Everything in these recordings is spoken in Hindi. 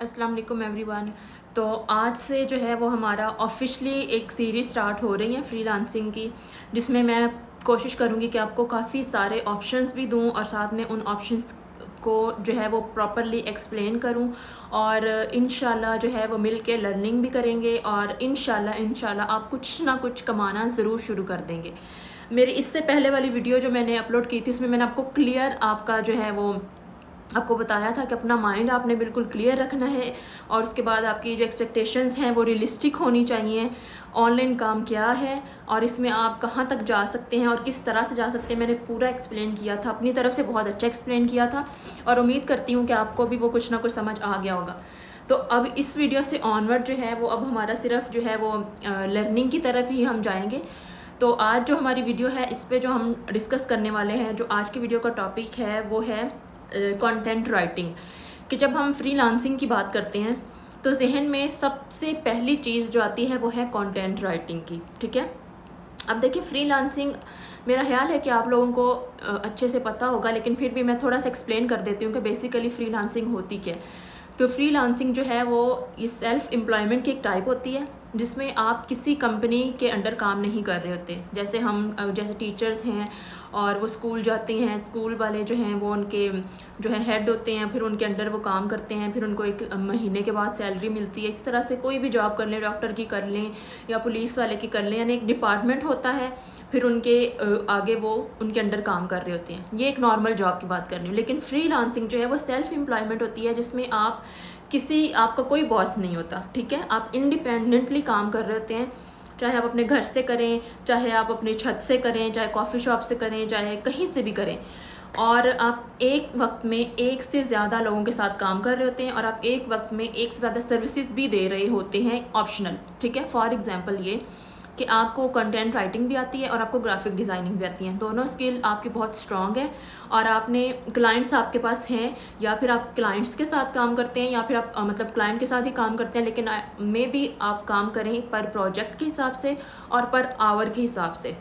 अस्सलाम वालेकुम एवरीवन। तो आज से जो है वो हमारा ऑफिशियली एक सीरीज़ स्टार्ट हो रही है फ्रीलांसिंग की, जिसमें मैं कोशिश करूँगी कि आपको काफ़ी सारे ऑप्शंस भी दूँ और साथ में उन ऑप्शंस को जो है वो प्रॉपरली एक्सप्लेन करूँ और इंशाल्लाह जो है वो मिल के लर्निंग भी करेंगे और इंशाल्लाह आप कुछ ना कुछ कमाना ज़रूर शुरू कर देंगे। मेरी इससे पहले वाली वीडियो जो मैंने अपलोड की थी उसमें मैंने आपको क्लियर आपका जो है वो आपको बताया था कि अपना माइंड आपने बिल्कुल क्लियर रखना है और उसके बाद आपकी जो एक्सपेक्टेशंस हैं वो रियलिस्टिक होनी चाहिए। ऑनलाइन काम क्या है और इसमें आप कहाँ तक जा सकते हैं और किस तरह से जा सकते हैं, मैंने पूरा एक्सप्लेन किया था, अपनी तरफ से बहुत अच्छा एक्सप्लेन किया था और उम्मीद करती हूँ कि आपको भी वो कुछ ना कुछ समझ आ गया होगा। तो अब इस वीडियो से ऑनवर्ड जो है वो अब हमारा सिर्फ जो है वो लर्निंग की तरफ ही हम जाएंगे। तो आज जो हमारी वीडियो है इस पे जो हम डिस्कस करने वाले हैं, जो आज की वीडियो का टॉपिक है वो है कंटेंट राइटिंग। कि जब हम फ्रीलांसिंग की बात करते हैं तो जहन में सबसे पहली चीज़ जो आती है वो है कंटेंट राइटिंग की। ठीक है, अब देखिए फ्रीलांसिंग मेरा ख्याल है कि आप लोगों को अच्छे से पता होगा, लेकिन फिर भी मैं थोड़ा सा एक्सप्लेन कर देती हूँ कि बेसिकली फ्रीलांसिंग होती क्या है। तो फ्रीलांसिंग जो है वो ये सेल्फ एम्प्लॉयमेंट की एक टाइप होती है जिसमें आप किसी कंपनी के अंडर काम नहीं कर रहे होते। जैसे हम जैसे टीचर्स हैं और वो स्कूल जाते हैं, स्कूल वाले जो हैं वो उनके जो है हेड होते हैं, फिर उनके अंडर वो काम करते हैं, फिर उनको एक महीने के बाद सैलरी मिलती है। इस तरह से कोई भी जॉब कर लें, डॉक्टर की कर लें या पुलिस वाले की कर लें, यानी एक डिपार्टमेंट होता है, फिर उनके आगे वो उनके अंडर काम कर रहे होते हैं। ये एक नॉर्मल जॉब की बात कर रही हूँ। लेकिन फ्रीलांसिंग जो है वो सेल्फ एम्प्लॉयमेंट होती है जिसमें आपका कोई बॉस नहीं होता। ठीक है, आप इंडिपेंडेंटली काम कर रहे होते हैं, चाहे आप अपने घर से करें, चाहे आप अपनी छत से करें, चाहे कॉफ़ी शॉप से करें, चाहे कहीं से भी करें, और आप एक वक्त में एक से ज़्यादा लोगों के साथ काम कर रहे होते हैं और आप एक वक्त में एक से ज़्यादा सर्विसेज भी दे रहे होते हैं ऑप्शनल। ठीक है, फॉर एग्जांपल ये कि आपको कंटेंट राइटिंग भी आती है और आपको ग्राफिक डिज़ाइनिंग भी आती है, दोनों स्किल आपकी बहुत स्ट्रॉन्ग है और आपने क्लाइंट्स आपके पास हैं, या फिर आप क्लाइंट्स के साथ काम करते हैं या फिर आप मतलब क्लाइंट के साथ ही काम करते हैं, लेकिन मे बी आप काम करें पर प्रोजेक्ट के हिसाब से और पर आवर के हिसाब से।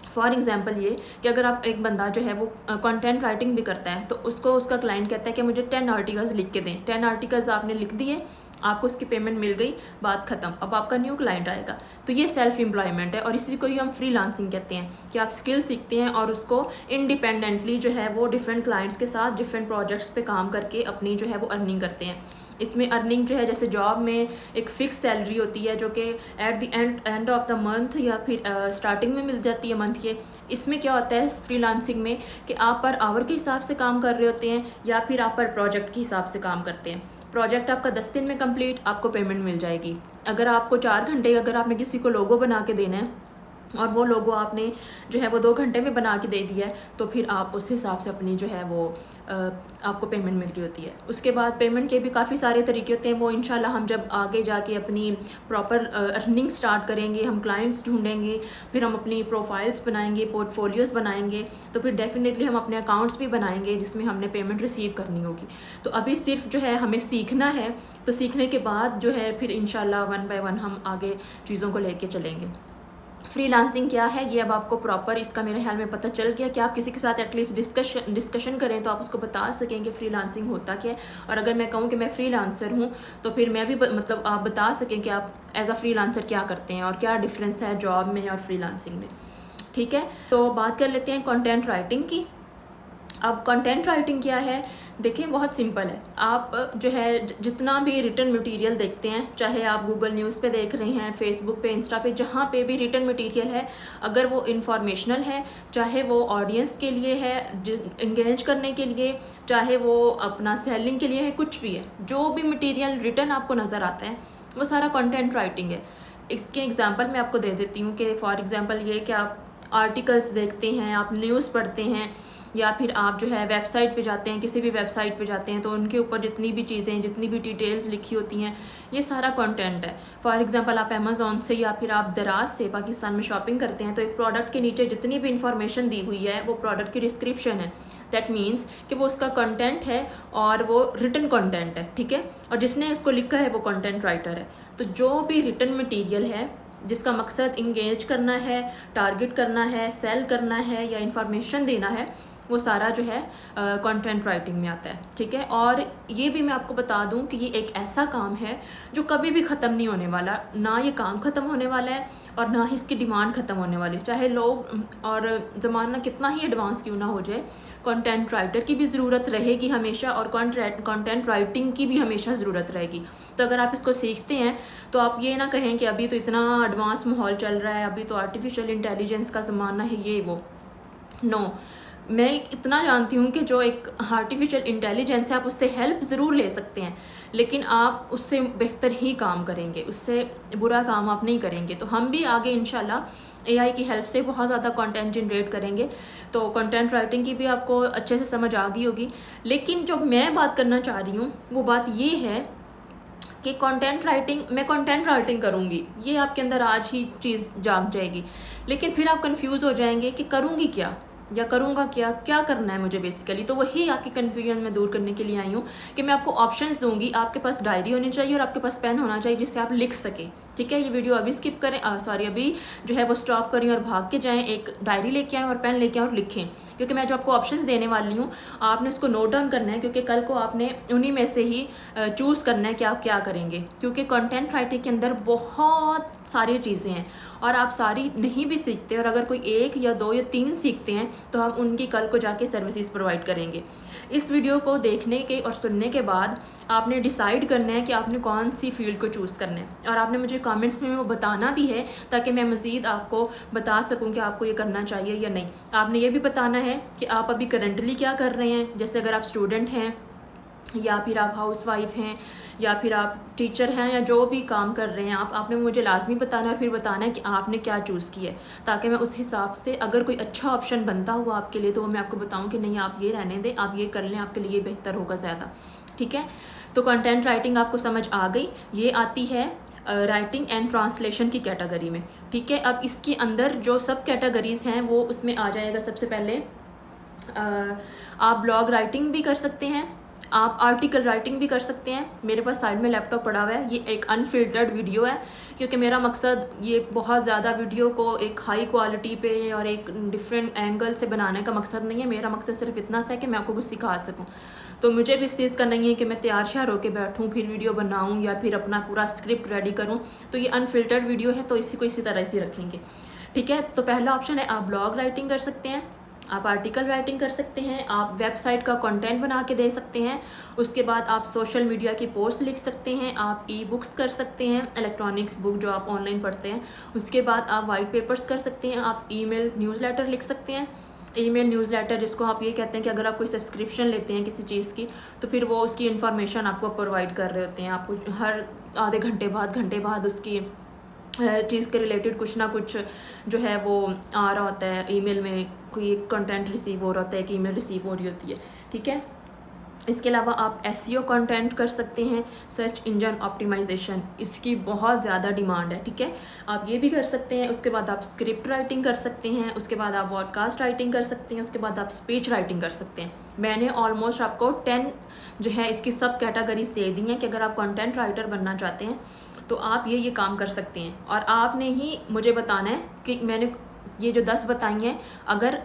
फॉर एग्जांपल ये कि अगर आप एक बंदा जो है वो कंटेंट राइटिंग भी करता है तो उसको उसका क्लाइंट कहता है कि मुझे 10 आर्टिकल्स लिख के दें। 10 आर्टिकल्स आपने लिख दिए, आपको उसकी पेमेंट मिल गई, बात ख़त्म, अब आपका न्यू क्लाइंट आएगा। तो ये सेल्फ एम्प्लॉयमेंट है और इसी को ही हम फ्रीलांसिंग कहते हैं कि आप स्किल सीखते हैं और उसको इंडिपेंडेंटली जो है वो डिफरेंट क्लाइंट्स के साथ डिफरेंट प्रोजेक्ट्स पे काम करके अपनी जो है वो अर्निंग करते हैं। इसमें अर्निंग जो है जैसे जॉब में एक फ़िक्स सैलरी होती है जो कि at the end of the month या फिर स्टार्टिंग में मिल जाती है मंथ के। इसमें क्या होता है फ्रीलांसिंग में कि आप पर आवर के हिसाब से काम कर रहे होते हैं या फिर आप पर प्रोजेक्ट के हिसाब से काम करते हैं। प्रोजेक्ट आपका 10 दिन में कंप्लीट, आपको पेमेंट मिल जाएगी। अगर आपको 4 घंटे, अगर आपने किसी को लोगो बना के देना है और वो लोगो आपने जो है वो 2 घंटे में बना के दे दिया है, तो फिर आप उस हिसाब से अपनी जो है वो आपको पेमेंट मिल रही होती है। उसके बाद पेमेंट के भी काफ़ी सारे तरीके होते हैं, वो इंशाल्लाह हम जब आगे जाके अपनी प्रॉपर अर्निंग स्टार्ट करेंगे, हम क्लाइंट्स ढूंढेंगे, फिर हम अपनी प्रोफाइल्स बनाएंगे, पोर्टफोलियोज़ बनाएंगे, तो फिर डेफिनेटली हम अपने अकाउंट्स भी बनाएंगे जिसमें हमने पेमेंट रिसीव करनी होगी। तो अभी सिर्फ जो है हमें सीखना है, तो सीखने के बाद जो है फिर इंशाल्लाह वन बाय वन हम आगे चीज़ों को लेके चलेंगे। फ्रीलांसिंग क्या है ये अब आपको प्रॉपर इसका मेरे ख्याल में पता चल गया कि आप किसी के साथ एटलीस्ट डिस्कशन करें तो आप उसको बता सकें कि फ्रीलांसिंग होता क्या है। और अगर मैं कहूँ कि मैं फ्रीलांसर हूँ तो फिर मैं भी मतलब आप बता सकें कि आप एज अ फ्रीलांसर क्या करते हैं और क्या डिफरेंस है जॉब में और फ्रीलांसिंग में। ठीक है, तो बात कर लेते हैं कंटेंट राइटिंग की। अब कंटेंट राइटिंग क्या है, देखिए बहुत सिंपल है। आप जो है जितना भी रिटन मटेरियल देखते हैं, चाहे आप गूगल न्यूज़ पे देख रहे हैं, फेसबुक पे, इंस्टा पे, जहाँ पे भी रिटन मटेरियल है, अगर वो इंफॉर्मेशनल है, चाहे वो ऑडियंस के लिए है इंगेज करने के लिए, चाहे वो अपना सेलिंग के लिए है, कुछ भी है, जो भी मटेरियल रिटन आपको नज़र आता है वो सारा कंटेंट राइटिंग है। इसके एग्जांपल मैं आपको दे देती हूँ कि फॉर एग्जांपल ये कि आप आर्टिकल्स देखते हैं, आप न्यूज़ पढ़ते हैं, या फिर आप जो है वेबसाइट पे जाते हैं, किसी भी वेबसाइट पे जाते हैं तो उनके ऊपर जितनी भी चीज़ें, जितनी भी डिटेल्स लिखी होती हैं, ये सारा कंटेंट है। फॉर एग्जांपल आप अमेज़ॉन से या फिर आप दराज से पाकिस्तान में शॉपिंग करते हैं तो एक प्रोडक्ट के नीचे जितनी भी इंफॉर्मेशन दी हुई है वो प्रोडक्ट की डिस्क्रिप्शन है। दैट मीन्स कि वो उसका कंटेंट है और वो रिटन कंटेंट है। ठीक है, और जिसने इसको लिखा है वो कंटेंट राइटर है। तो जो भी रिटन मटीरियल है जिसका मकसद इंगेज करना है, टारगेट करना है, सेल करना है या इंफॉर्मेशन देना है, वो सारा जो है कंटेंट राइटिंग में आता है, ठीक है। और ये भी मैं आपको बता दूं कि ये एक ऐसा काम है जो कभी भी ख़त्म नहीं होने वाला, ना ये काम ख़त्म होने वाला है और ना ही इसकी डिमांड ख़त्म होने वाली। चाहे लोग और ज़माना कितना ही एडवांस क्यों ना हो जाए, कंटेंट राइटर की भी ज़रूरत रहेगी हमेशा और कंटेंट राइटिंग की भी हमेशा ज़रूरत रहेगी। तो अगर आप इसको सीखते हैं तो आप ये ना कहें कि अभी तो इतना एडवांस माहौल चल रहा है, अभी तो आर्टिफिशियल इंटेलिजेंस का ज़माना है, ये वो। नो, मैं इतना जानती हूँ कि जो एक आर्टिफिशियल इंटेलिजेंस है आप उससे हेल्प ज़रूर ले सकते हैं, लेकिन आप उससे बेहतर ही काम करेंगे, उससे बुरा काम आप नहीं करेंगे। तो हम भी आगे इंशाल्लाह एआई की हेल्प से बहुत ज़्यादा कंटेंट जनरेट करेंगे। तो कंटेंट राइटिंग की भी आपको अच्छे से समझ आ गई होगी। लेकिन जो मैं बात करना चाह रही हूँ वो बात ये है कि मैं कंटेंट राइटिंग करूँगी, ये आपके अंदर आज ही चीज़ जाग जाएगी, लेकिन फिर आप कंफ्यूज हो जाएंगे कि करूँगी क्या या करूँगा क्या करना है मुझे बेसिकली। तो वही आपकी कन्फ्यूजन मैं दूर करने के लिए आई हूँ कि मैं आपको ऑप्शंस दूंगी। आपके पास डायरी होनी चाहिए और आपके पास पेन होना चाहिए जिससे आप लिख सकें, ठीक है। ये वीडियो अभी स्किप करें, अभी जो है वो स्टॉप करें और भाग के जाएं, एक डायरी लेके आएँ और पेन लेके आएँ और लिखें, क्योंकि मैं जो आपको ऑप्शंस देने वाली हूँ आपने उसको नोट डाउन करना है, क्योंकि कल को आपने उन्हीं में से ही चूज़ करना है कि आप क्या करेंगे। क्योंकि कंटेंट राइटिंग के अंदर बहुत सारी चीज़ें हैं और आप सारी नहीं भी सीखते, और अगर कोई 1 या 2 या 3 सीखते हैं तो हम उनकी कल को जाके सर्विसेज प्रोवाइड करेंगे। इस वीडियो को देखने के और सुनने के बाद आपने डिसाइड करना है कि आपने कौन सी फील्ड को चूज़ करना है, और आपने मुझे कमेंट्स में वो बताना भी है ताकि मैं मज़ीद आपको बता सकूं कि आपको ये करना चाहिए या नहीं। आपने ये भी बताना है कि आप अभी करंटली क्या कर रहे हैं, जैसे अगर आप स्टूडेंट हैं या फिर आप हाउसवाइफ हैं या फिर आप टीचर हैं या जो भी काम कर रहे हैं आपने मुझे लाजमी बताना और फिर बताना है कि आपने क्या चूज़ किया है, ताकि मैं उस हिसाब से अगर कोई अच्छा ऑप्शन बनता हुआ आपके लिए तो वो मैं आपको बताऊं कि नहीं आप ये रहने दें, आप ये कर लें, आपके लिए ये बेहतर होगा ज़्यादा, ठीक है। तो कंटेंट राइटिंग आपको समझ आ गई, ये आती है राइटिंग एंड ट्रांसलेशन की कैटेगरी में, ठीक है। अब इसके अंदर जो सब कैटेगरीज़ हैं वो उसमें आ जाएगा। सबसे पहले आप ब्लॉग राइटिंग भी कर सकते हैं, आप आर्टिकल राइटिंग भी कर सकते हैं। मेरे पास साइड में लैपटॉप पड़ा हुआ है, ये एक अनफिल्टर्ड वीडियो है, क्योंकि मेरा मकसद ये बहुत ज़्यादा वीडियो को एक हाई क्वालिटी पे और एक डिफरेंट एंगल से बनाने का मकसद नहीं है। मेरा मकसद सिर्फ इतना सा है कि मैं आपको कुछ सिखा सकूं। तो मुझे भी इस चीज़ का नहीं है कि मैं तैयार श्यार होकर बैठूँ फिर वीडियो बनाऊँ या फिर अपना पूरा स्क्रिप्ट रेडी करूँ। तो ये अनफिल्टर्ड वीडियो है, तो इसी को इसी तरह से रखेंगे, ठीक है। तो पहला ऑप्शन है आप ब्लॉग राइटिंग कर सकते हैं, आप आर्टिकल राइटिंग कर सकते हैं, आप वेबसाइट का कंटेंट बना के दे सकते हैं, उसके बाद आप सोशल मीडिया की पोस्ट लिख सकते हैं, आप ई बुक्स कर सकते हैं, इलेक्ट्रॉनिक्स बुक जो आप ऑनलाइन पढ़ते हैं, उसके बाद आप वाइट पेपर्स कर सकते हैं, आप ईमेल न्यूज़लेटर लिख सकते हैं। ईमेल न्यूज़लेटर जिसको आप ये कहते हैं कि अगर आप कोई सब्सक्रिप्शन लेते हैं किसी चीज़ की तो फिर वो उसकी इन्फॉर्मेशन आपको प्रोवाइड कर रहे होते हैं, आपको हर आधे घंटे बाद उसकी चीज़ के रिलेटेड कुछ ना कुछ जो है वो आ रहा होता है, ईमेल में कोई कंटेंट रिसीव हो रहा होता है, कि ईमेल रिसीव हो रही होती है, ठीक है। इसके अलावा आप एसईओ कंटेंट कर सकते हैं, सर्च इंजन ऑप्टिमाइजेशन, इसकी बहुत ज़्यादा डिमांड है, ठीक है, आप ये भी कर सकते हैं। उसके बाद आप स्क्रिप्ट राइटिंग कर सकते हैं, उसके बाद आप पॉडकास्ट राइटिंग कर सकते हैं, उसके बाद आप स्पीच राइटिंग कर सकते हैं। मैंने ऑलमोस्ट आपको 10 जो है इसकी सब कैटेगरीज दे दी हैं कि अगर आप कंटेंट राइटर बनना चाहते हैं तो आप ये काम कर सकते हैं। और आपने ही मुझे बताना है कि मैंने ये जो 10 बताई हैं अगर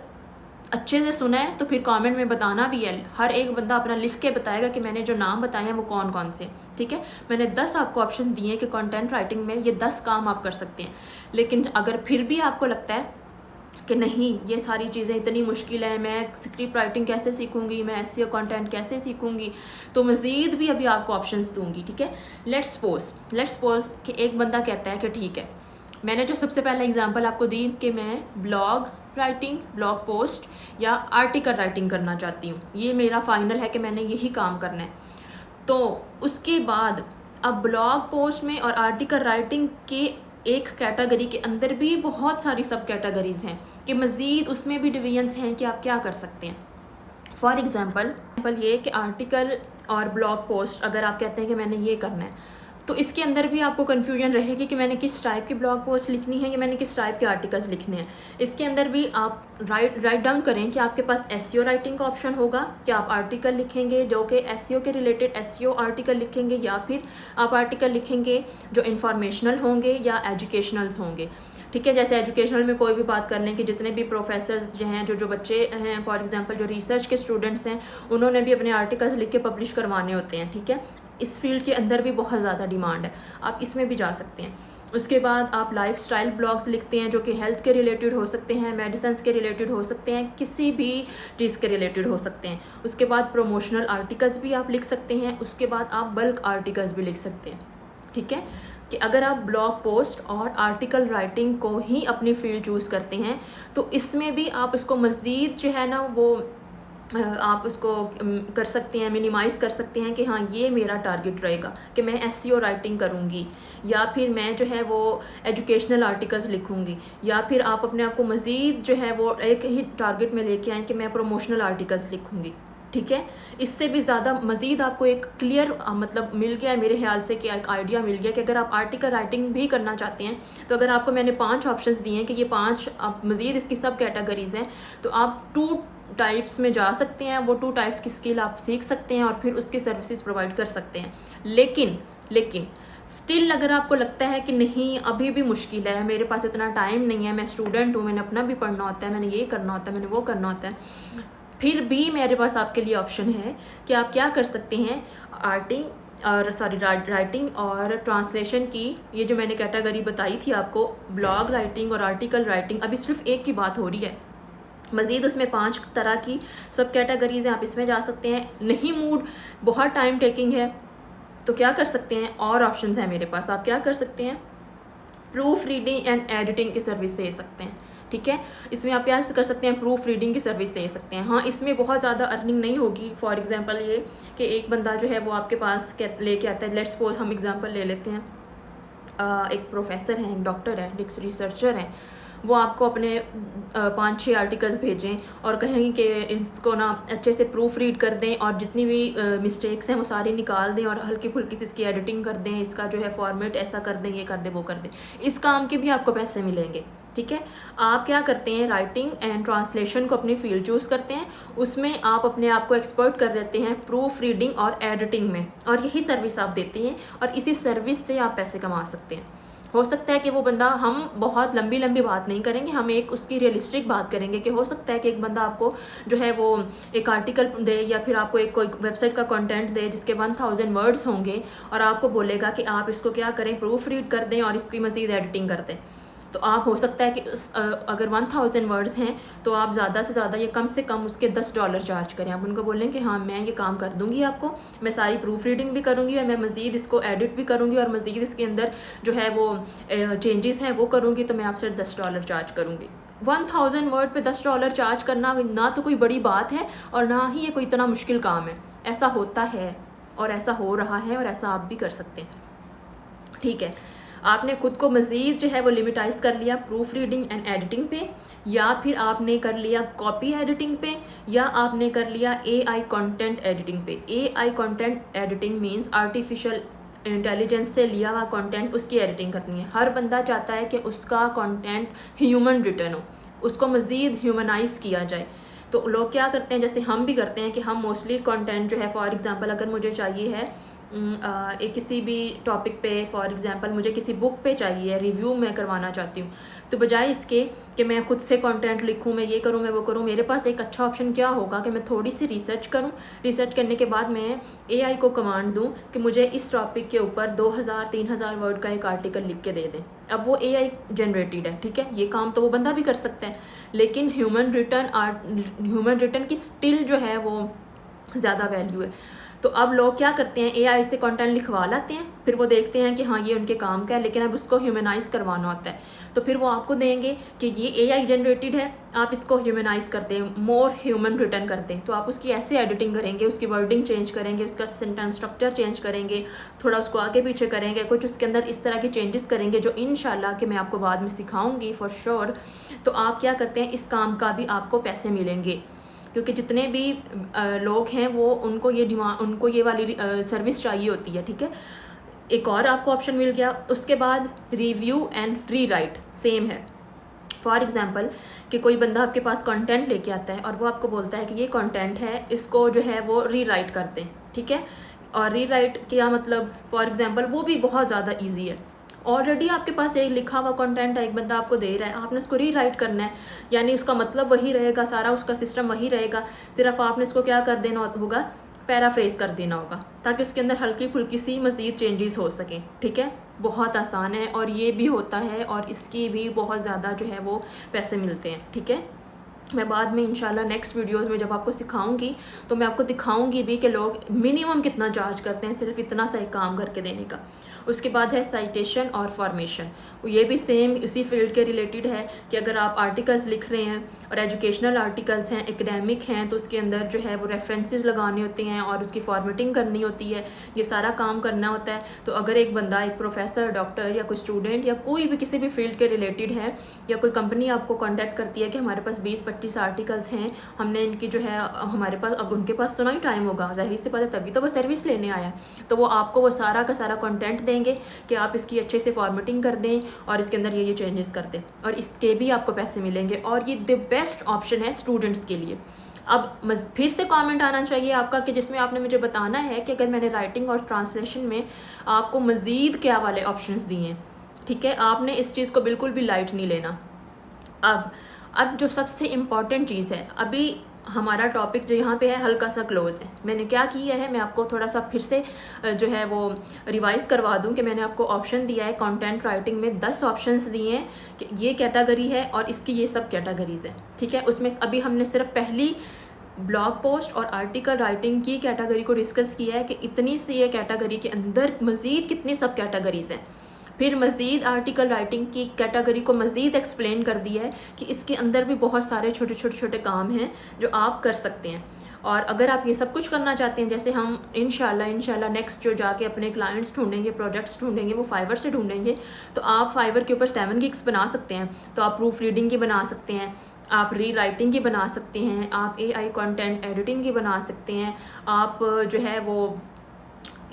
अच्छे से सुना है तो फिर कमेंट में बताना भी है। हर एक बंदा अपना लिख के बताएगा कि मैंने जो नाम बताए हैं वो कौन कौन से, ठीक है। मैंने 10 आपको ऑप्शन दिए हैं कि कंटेंट राइटिंग में ये 10 काम आप कर सकते हैं। लेकिन अगर फिर भी आपको लगता है कि नहीं ये सारी चीज़ें इतनी मुश्किल है, मैं स्क्रिप्ट राइटिंग कैसे सीखूंगी, मैं एसईओ कंटेंट कैसे सीखूंगी, तो मज़ीद भी अभी आपको ऑप्शंस दूंगी, ठीक है। लेट्स सपोज कि एक बंदा कहता है कि ठीक है, मैंने जो सबसे पहला एग्जांपल आपको दी कि मैं ब्लॉग राइटिंग, ब्लॉग पोस्ट या आर्टिकल राइटिंग करना चाहती हूँ, ये मेरा फाइनल है कि मैंने यही काम करना है। तो उसके बाद अब ब्लॉग पोस्ट में और आर्टिकल राइटिंग के एक कैटेगरी के अंदर भी बहुत सारी सब कैटेगरीज़ हैं कि मज़ीद उसमें भी डिवीजन्स हैं कि आप क्या कर सकते हैं। फॉर एग्ज़ाम्पल ये कि आर्टिकल और ब्लॉग पोस्ट अगर आप कहते हैं कि मैंने ये करना है तो इसके अंदर भी आपको कन्फ्यूजन रहेगी कि मैंने किस टाइप की ब्लॉग पोस्ट लिखनी है या मैंने किस टाइप के आर्टिकल्स लिखने हैं। इसके अंदर भी आप राइट डाउन करें कि आपके पास एसईओ राइटिंग का ऑप्शन होगा कि आप आर्टिकल लिखेंगे जो कि एसईओ के रिलेटेड एसईओ आर्टिकल लिखेंगे, या फिर आप आर्टिकल लिखेंगे जो इंफॉर्मेशनल होंगे या एजुकेशनल्स होंगे। ठीक है। जैसे एजुकेशनल में कोई भी बात कर लें कि जितने भी प्रोफेसर्स जो हैं, जो बच्चे हैं, फॉर एग्जांपल जो रिसर्च के स्टूडेंट्स हैं, उन्होंने भी अपने आर्टिकल्स लिख के पब्लिश करवाने होते हैं, ठीक है। इस फील्ड के अंदर भी बहुत ज़्यादा डिमांड है, आप इसमें भी जा सकते हैं। उसके बाद आप लाइफस्टाइल ब्लॉग्स लिखते हैं जो कि हेल्थ के रिलेटेड हो सकते हैं, मेडिसिन के रिलेटेड हो सकते हैं, किसी भी चीज़ के रिलेटेड हो सकते हैं। उसके बाद प्रमोशनल आर्टिकल्स भी आप लिख सकते हैं। उसके बाद आप बल्क आर्टिकल्स भी लिख सकते हैं, ठीक है। कि अगर आप ब्लॉग पोस्ट और आर्टिकल राइटिंग को ही अपनी फील्ड चूज़ करते हैं तो इसमें भी आप इसको मज़ीद जो है ना वो आप उसको कर सकते हैं, मिनिमाइज़ कर सकते हैं कि हाँ ये मेरा टारगेट रहेगा कि मैं एसईओ राइटिंग करूँगी, या फिर मैं जो है वो एजुकेशनल आर्टिकल्स लिखूँगी, या फिर आप अपने आप को मज़ीद जो है वो एक ही टारगेट में लेके आएँ कि मैं प्रमोशनल आर्टिकल्स लिखूँगी, ठीक है। इससे भी ज़्यादा मज़ीद आपको एक क्लियर मतलब मिल गया है मेरे ख्याल से, कि एक आइडिया मिल गया कि अगर आप आर्टिकल राइटिंग भी करना चाहते हैं तो अगर आपको मैंने 5 ऑप्शंस दिए हैं कि ये 5 आप मज़ीद इसकी सब कैटेगरीज़ हैं, तो आप 2 टाइप्स में जा सकते हैं। वो 2 टाइप्स की स्किल आप सीख सकते हैं और फिर उसकी सर्विसेज प्रोवाइड कर सकते हैं। लेकिन स्टिल अगर आपको लगता है कि नहीं अभी भी मुश्किल है, मेरे पास इतना टाइम नहीं है, मैं स्टूडेंट हूँ, मैंने अपना भी पढ़ना होता है, मैंने ये करना होता है, मैंने वो करना होता है, फिर भी मेरे पास आपके लिए ऑप्शन है कि आप क्या कर सकते हैं। राइटिंग और ट्रांसलेशन की ये जो मैंने कैटेगरी बताई थी आपको, ब्लॉग राइटिंग और आर्टिकल राइटिंग, अभी सिर्फ एक की बात हो रही है, मज़ीद उसमें 5 तरह की सब कैटेगरीज़ हैं, आप इसमें जा सकते हैं। नहीं मूड बहुत टाइम टेकिंग है तो क्या कर सकते हैं, और ऑप्शंस हैं मेरे पास, आप क्या कर सकते हैं, प्रूफ रीडिंग एंड एडिटिंग की सर्विस दे सकते हैं, ठीक है। इसमें आप क्या कर सकते हैं, प्रूफ रीडिंग की सर्विस दे सकते हैं। हाँ, इसमें बहुत ज़्यादा अर्निंग नहीं होगी। फॉर एग्जांपल ये कि एक बंदा जो है वो आपके पास लेके आता है, लेट्स सपोज हम एग्जांपल ले लेते हैं, एक प्रोफेसर हैं, एक डॉक्टर है, एक रिसर्चर हैं, वो आपको अपने 5-6 आर्टिकल्स भेजें और कहें कि इसको ना अच्छे से प्रूफ रीड कर दें और जितनी भी मिस्टेक्स हैं वो सारी निकाल दें और हल्की फुल्की सी इसकी एडिटिंग कर दें, इसका जो है फॉर्मेट ऐसा कर दें, ये कर दें, वो कर दें। इस काम के भी आपको पैसे मिलेंगे, ठीक है। आप क्या करते हैं, राइटिंग एंड ट्रांसलेशन को अपनी फील्ड चूज़ करते हैं, उसमें आप अपने आप को एक्सपर्ट कर लेते हैं प्रूफ रीडिंग और एडिटिंग में, और यही सर्विस आप देते हैं और इसी सर्विस से आप पैसे कमा सकते हैं। हो सकता है कि वो बंदा, हम बहुत लंबी बात नहीं करेंगे, हम एक उसकी रियलिस्टिक बात करेंगे कि हो सकता है कि एक बंदा आपको जो है वो एक आर्टिकल दे या फिर आपको एक कोई वेबसाइट का कंटेंट दे जिसके 1000 वर्ड्स होंगे और आपको बोलेगा कि आप इसको क्या करें, प्रूफ रीड कर दें और इसकी मज़ीद एडिटिंग कर दें। तो आप हो सकता है कि अगर 1000 वर्ड्स हैं तो आप ज़्यादा से ज़्यादा, ये कम से कम उसके $10 चार्ज करें। आप उनको बोलें कि हाँ मैं ये काम कर दूँगी, आपको मैं सारी प्रूफ रीडिंग भी करूँगी और मैं मज़ीद इसको एडिट भी करूँगी और मज़ीद इसके अंदर जो है वो चेंजेस हैं वो करूँगी, तो मैं आपसे $10 चार्ज करूँगी। 1000 वर्ड पे $10 चार्ज करना ना तो कोई बड़ी बात है और ना ही ये कोई इतना मुश्किल काम है। ऐसा होता है और ऐसा हो रहा है और ऐसा आप भी कर सकते हैं, ठीक है। आपने खुद को मज़ीद जो है वो लिमिटाइज़ कर लिया प्रूफ रीडिंग एंड एडिटिंग पे, या फिर आपने कर लिया कॉपी एडिटिंग पे, या आपने कर लिया AI कंटेंट एडिटिंग पे। AI content editing means artificial intelligence से लिया हुआ कंटेंट, उसकी एडिटिंग करनी है। हर बंदा चाहता है कि उसका कंटेंट ह्यूमन रिटन हो, उसको मज़ीद ह्यूमनाइज़ किया जाए। तो लोग क्या करते हैं, जैसे हम भी करते हैं कि हम मोस्टली कंटेंट जो है, फॉर एग्ज़ाम्पल अगर मुझे चाहिए है एक किसी भी टॉपिक पे, फॉर एग्जांपल मुझे किसी बुक पे चाहिए, रिव्यू मैं करवाना चाहती हूँ, तो बजाय इसके कि मैं खुद से कंटेंट लिखूँ, मैं ये करूँ, मैं वो करूँ, मेरे पास एक अच्छा ऑप्शन क्या होगा कि मैं थोड़ी सी रिसर्च करूँ, रिसर्च करने के बाद मैं AI को कमांड दूँ कि मुझे इस टॉपिक के ऊपर 2000-3000 वर्ड का एक आर्टिकल लिख के दे दें। अब वो AI जनरेटेड है, ठीक है, ये काम तो वो बंदा भी कर सकता है, लेकिन ह्यूमन रिटन की स्टिल जो है वो ज़्यादा वैल्यू है। तो अब लोग क्या करते हैं, AI से कंटेंट लिखवा लाते हैं, फिर वो देखते हैं कि हाँ ये उनके काम का है, लेकिन अब उसको ह्यूमनाइज़ करवाना होता है, तो फिर वो आपको देंगे कि ये AI जनरेटेड है, आप इसको ह्यूमनाइज़ करते हैं, मोर ह्यूमन रिटर्न करते हैं। तो आप उसकी ऐसे एडिटिंग करेंगे, उसकी वर्डिंग चेंज करेंगे, उसका सेंटेंस स्ट्रक्चर चेंज करेंगे, थोड़ा उसको आगे पीछे करेंगे, कुछ उसके अंदर इस तरह के चेंजेस करेंगे जो इंशाल्लाह कि मैं आपको बाद में सिखाऊंगी फॉर श्योर। तो आप क्या करते हैं, इस काम का भी आपको पैसे मिलेंगे, क्योंकि जितने भी लोग हैं वो उनको ये वाली सर्विस चाहिए होती है, ठीक है। एक और आपको ऑप्शन मिल गया। उसके बाद रिव्यू एंड रीराइट सेम है। फॉर एग्जांपल कि कोई बंदा आपके पास कंटेंट लेके आता है और वो आपको बोलता है कि ये कंटेंट है, इसको जो है वो रीराइट कर दें, ठीक है। और रीराइट क्या मतलब, फॉर एग्जांपल वो भी बहुत ज़्यादा इजी है। ऑलरेडी आपके पास एक लिखा हुआ कंटेंट है, एक बंदा आपको दे रहा है, आपने उसको रीराइट करना है, यानी उसका मतलब वही रहेगा, सारा उसका सिस्टम वही रहेगा, सिर्फ आपने इसको क्या कर देना होगा, पैराफ्रेज कर देना होगा, ताकि उसके अंदर हल्की फुल्की सी मज़ीद चेंजेस हो सकें। ठीक है, बहुत आसान है और ये भी होता है और इसकी भी बहुत ज़्यादा जो है वो पैसे मिलते हैं। ठीक है, मैं बाद में इंशाल्लाह नेक्स्ट वीडियोस में जब आपको सिखाऊंगी तो मैं आपको दिखाऊंगी भी कि लोग मिनिमम कितना चार्ज करते हैं सिर्फ इतना सा एक काम करके देने का। उसके बाद है साइटेशन और फॉर्मेशन, ये भी सेम इसी फील्ड के रिलेटेड है कि अगर आप आर्टिकल्स लिख रहे हैं और एजुकेशनल आर्टिकल्स हैं, एकेडमिक हैं, तो उसके अंदर जो है वो रेफरेंसेस लगाने होते हैं और उसकी फॉर्मेटिंग करनी होती है, ये सारा काम करना होता है। तो अगर एक बंदा, एक प्रोफेसर, डॉक्टर या कोई स्टूडेंट या कोई भी किसी भी फील्ड के रिलेटेड है, या कोई कंपनी आपको कॉन्टैक्ट करती है कि हमारे पास 20-25 आर्टिकल्स हैं, हमने इनकी जो है हमारे पास, अब उनके पास तो नहीं टाइम होगा, जाहिर सी बात है, तभी तो वो सर्विस लेने आया, तो वो आपको वो सारा का सारा कंटेंट देंगे कि आप इसकी अच्छे से फॉर्मेटिंग कर दें और इसके अंदर ये चेंजेस कर दें, और इसके भी आपको पैसे मिलेंगे। और ये द बेस्ट ऑप्शन है स्टूडेंट्स के लिए। अब फिर से कमेंट आना चाहिए आपका कि जिसमें आपने मुझे बताना है कि अगर मैंने राइटिंग और ट्रांसलेशन में आपको मज़ीद क्या वाले ऑप्शंस दिए हैं। ठीक है, आपने इस चीज़ को बिल्कुल भी लाइट नहीं लेना। अब जो सबसे इम्पॉर्टेंट चीज़ है, अभी हमारा टॉपिक जो यहाँ पे है हल्का सा क्लोज है। मैंने क्या किया है, मैं आपको थोड़ा सा फिर से जो है वो रिवाइज़ करवा दूँ कि मैंने आपको ऑप्शन दिया है कंटेंट राइटिंग में 10 ऑप्शंस दिए हैं कि ये कैटेगरी है और इसकी ये सब कैटेगरीज़ है। ठीक है, उसमें अभी हमने सिर्फ पहली ब्लॉग पोस्ट और आर्टिकल राइटिंग की कैटेगरी को डिस्कस किया है कि इतनी सी ये कैटेगरी के अंदर मज़ीद कितनी सब कैटेगरीज़ हैं। फिर मज़ीद आर्टिकल राइटिंग की कैटेगरी को मज़ीद एक्सप्लेन कर दिया है कि इसके अंदर भी बहुत सारे छोटे छोटे काम हैं जो आप कर सकते हैं। और अगर आप ये सब कुछ करना चाहते हैं, जैसे हम इंशाल्लाह नेक्स्ट जो जाके अपने क्लाइंट्स ढूंढेंगे, प्रोजेक्ट्स ढूंढेंगे, वो फाइवर से ढूंढेंगे, तो आप फाइवर के ऊपर 7 गिग्स बना सकते हैं। तो आप प्रूफ रीडिंग की बना सकते हैं, आप री राइटिंग की बना सकते हैं, आप AI कंटेंट एडिटिंग की बना सकते हैं, आप जो है वो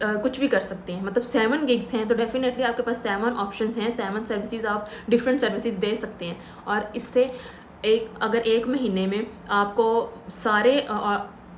कुछ भी कर सकते हैं। मतलब 7 गिग्स हैं तो डेफिनेटली आपके पास 7 ऑप्शंस हैं, 7 सर्विसेज, आप डिफरेंट सर्विसेज दे सकते हैं। और इससे अगर एक महीने में आपको सारे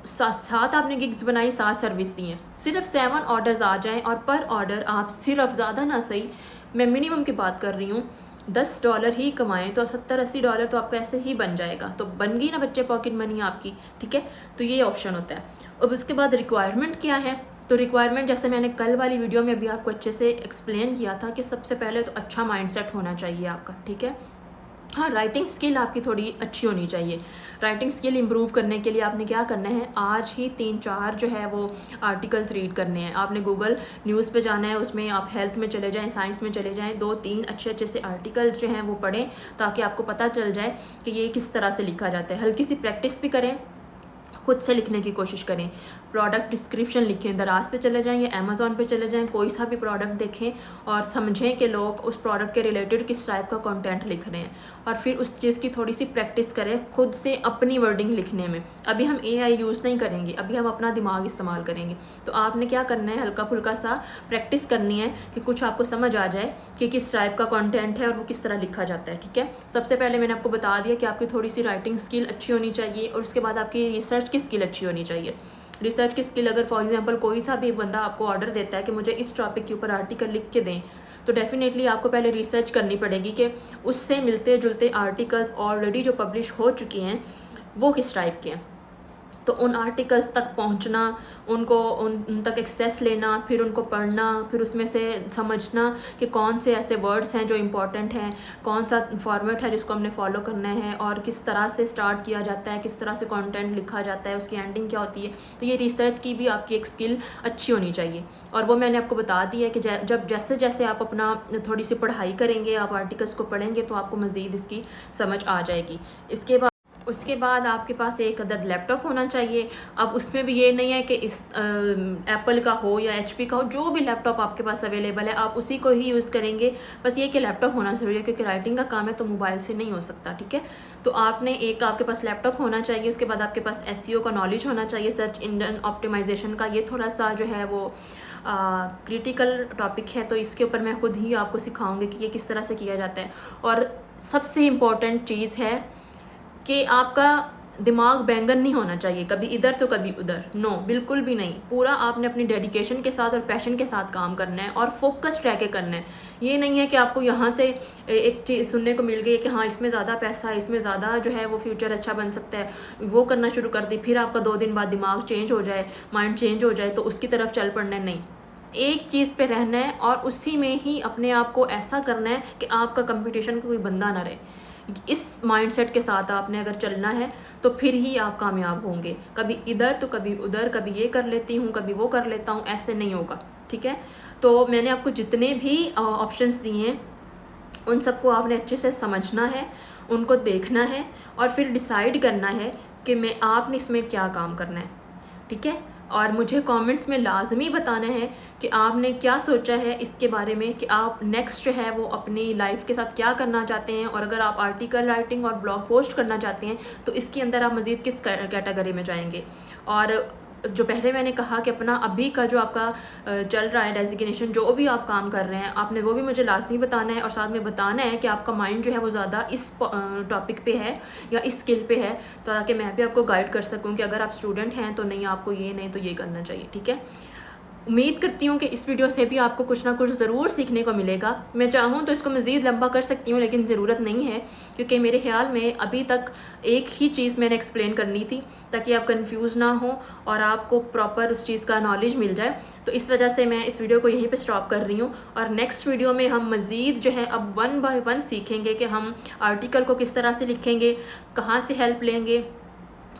7 आपने गिग्स बनाई, 7 सर्विस दी हैं, सिर्फ 7 ऑर्डर्स आ जाएं और पर ऑर्डर आप सिर्फ, ज़्यादा ना सही, मैं मिनिमम की बात कर रही हूँ, $10 ही कमाएं तो $70-80 तो आपका ऐसे ही बन जाएगा। तो बन गई ना बच्चे पॉकेट मनी आपकी। ठीक है, तो ये ऑप्शन होता है। अब उसके बाद रिक्वायरमेंट क्या है, तो रिक्वायरमेंट जैसे मैंने कल वाली वीडियो में भी आपको अच्छे से एक्सप्लेन किया था कि सबसे पहले तो अच्छा माइंडसेट होना चाहिए आपका। ठीक है, हाँ, राइटिंग स्किल आपकी थोड़ी अच्छी होनी चाहिए। राइटिंग स्किल इम्प्रूव करने के लिए आपने क्या करना है, आज ही 3-4 जो है वो आर्टिकल्स रीड करने हैं। आपने गूगल न्यूज़ पे जाना है, उसमें आप हेल्थ में चले जाएं, साइंस में चले जाएं, 2-3 अच्छे से आर्टिकल जो हैं वो पढ़ें, ताकि आपको पता चल जाए कि ये किस तरह से लिखा जाता है। हल्की सी प्रैक्टिस भी करें, खुद से लिखने की कोशिश करें। प्रोडक्ट डिस्क्रिप्शन लिखें, दराज पे चले जाएं या अमेज़ॉन पे चले जाएं, कोई सा भी प्रोडक्ट देखें और समझें कि लोग उस प्रोडक्ट के रिलेटेड किस टाइप का कंटेंट लिख रहे हैं, और फिर उस चीज़ की थोड़ी सी प्रैक्टिस करें खुद से अपनी वर्डिंग लिखने में। अभी हम AI यूज़ नहीं करेंगे, अभी हम अपना दिमाग इस्तेमाल करेंगे। तो आपने क्या करना है, हल्का फुल्का सा प्रैक्टिस करनी है कि कुछ आपको समझ आ जाए कि किस टाइप का कंटेंट है और वो किस तरह लिखा जाता है। ठीक है, सबसे पहले मैंने आपको बता दिया कि आपकी थोड़ी सी राइटिंग स्किल अच्छी होनी चाहिए, और उसके बाद आपकी रिसर्च की स्किल अच्छी होनी चाहिए। रिसर्च की स्किल, अगर फॉर एग्जांपल कोई सा भी बंदा आपको ऑर्डर देता है कि मुझे इस टॉपिक के ऊपर आर्टिकल लिख के दें, तो डेफिनेटली आपको पहले रिसर्च करनी पड़ेगी कि उससे मिलते जुलते आर्टिकल्स ऑलरेडी जो पब्लिश हो चुके हैं वो किस टाइप के हैं। तो उन आर्टिकल्स तक पहुंचना, उनको उन तक एक्सेस लेना, फिर उनको पढ़ना, फिर उसमें से समझना कि कौन से ऐसे वर्ड्स हैं जो इम्पॉर्टेंट हैं, कौन सा फॉर्मेट है जिसको हमने फॉलो करना है, और किस तरह से स्टार्ट किया जाता है, किस तरह से कंटेंट लिखा जाता है, उसकी एंडिंग क्या होती है। तो ये रिसर्च की भी आपकी एक स्किल अच्छी होनी चाहिए, और वो मैंने आपको बता दी है कि जब जैसे जैसे आप अपना थोड़ी सी पढ़ाई करेंगे, आप आर्टिकल्स को पढ़ेंगे, तो आपको मज़ीद इसकी समझ आ जाएगी। उसके बाद आपके पास एक अदद लैपटॉप होना चाहिए। अब उसमें भी ये नहीं है कि इस एप्पल का हो या HP का हो, जो भी लैपटॉप आपके पास अवेलेबल है आप उसी को ही यूज़ करेंगे। बस ये कि लैपटॉप होना ज़रूरी है, क्योंकि राइटिंग का काम है तो मोबाइल से नहीं हो सकता। ठीक है, तो आपने आपके पास लैपटॉप होना चाहिए। उसके बाद आपके पास SEO का नॉलेज होना चाहिए, सर्च इंजन ऑप्टिमाइजेशन का। ये थोड़ा सा जो है वो क्रिटिकल टॉपिक है, तो इसके ऊपर मैं खुद ही आपको सिखाऊंगी कि ये किस तरह से किया जाता है। और सबसे इम्पोर्टेंट चीज़ है कि आपका दिमाग बैंगन नहीं होना चाहिए, कभी इधर तो कभी उधर, नो बिल्कुल भी नहीं। पूरा आपने अपनी डेडिकेशन के साथ और पैशन के साथ काम करना है और फोकस रह के करना है। ये नहीं है कि आपको यहाँ से एक चीज़ सुनने को मिल गई कि हाँ इसमें ज़्यादा पैसा है, इसमें ज़्यादा जो है वो फ्यूचर अच्छा बन सकता है, वो करना शुरू कर दी, फिर आपका 2 दिन बाद दिमाग चेंज हो जाए, माइंड चेंज हो जाए तो उसकी तरफ चल पड़ना है। नहीं, एक चीज़ पे रहना है और उसी में ही अपने आप को ऐसा करना है कि आपका कंपटीशन कोई बंदा ना रहे। इस माइंडसेट के साथ आपने अगर चलना है तो फिर ही आप कामयाब होंगे। कभी इधर तो कभी उधर, कभी ये कर लेती हूँ कभी वो कर लेता हूँ, ऐसे नहीं होगा। ठीक है, तो मैंने आपको जितने भी ऑप्शंस दिए हैं उन सबको आपने अच्छे से समझना है, उनको देखना है और फिर डिसाइड करना है कि मैं आपने इसमें क्या काम करना है। ठीक है, और मुझे कमेंट्स में लाजमी बताना है कि आपने क्या सोचा है इसके बारे में, कि आप नेक्स्ट जो है वो अपनी लाइफ के साथ क्या करना चाहते हैं, और अगर आप आर्टिकल राइटिंग और ब्लॉग पोस्ट करना चाहते हैं तो इसके अंदर आप मज़ीद किस कैटेगरी में जाएंगे। और जो पहले मैंने कहा कि अपना अभी का जो आपका चल रहा है डेजिग्नेशन, जो भी आप काम कर रहे हैं आपने वो भी मुझे लाजमी बताना है, और साथ में बताना है कि आपका माइंड जो है वो ज़्यादा इस टॉपिक पे है या इस स्किल पे है, ताकि मैं भी आपको गाइड कर सकूं कि अगर आप स्टूडेंट हैं तो नहीं आपको ये नहीं तो ये करना चाहिए। ठीक है, उम्मीद करती हूँ कि इस वीडियो से भी आपको कुछ ना कुछ ज़रूर सीखने को मिलेगा। मैं चाहूँ तो इसको मज़ीद लंबा कर सकती हूँ, लेकिन ज़रूरत नहीं है, क्योंकि मेरे ख़्याल में अभी तक एक ही चीज़ मैंने एक्सप्लेन करनी थी ताकि आप कंफ्यूज ना हो और आपको प्रॉपर उस चीज़ का नॉलेज मिल जाए। तो इस वजह से मैं इस वीडियो को यहीं पर स्टॉप कर रही हूँ, और नेक्स्ट वीडियो में हम मज़ीद जो है अब 1 बाय 1 सीखेंगे कि हम आर्टिकल को किस तरह से लिखेंगे, कहाँ से हेल्प लेंगे,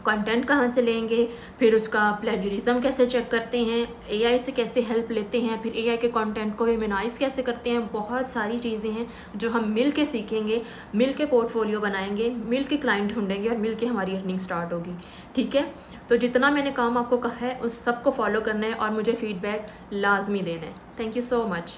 कंटेंट कहाँ से लेंगे, फिर उसका प्लेजरिज्म कैसे चेक करते हैं, एआई से कैसे हेल्प लेते हैं, फिर एआई के कंटेंट को ह्यूमनाइज कैसे करते हैं। बहुत सारी चीज़ें हैं जो हम मिल के सीखेंगे, मिल के पोर्टफोलियो बनाएंगे, मिल के क्लाइंट ढूंढेंगे और मिल के हमारी अर्निंग स्टार्ट होगी। ठीक है, तो जितना मैंने काम आपको कहा है उस सब को फॉलो करना है और मुझे फीडबैक लाजमी देना है। Thank you so much.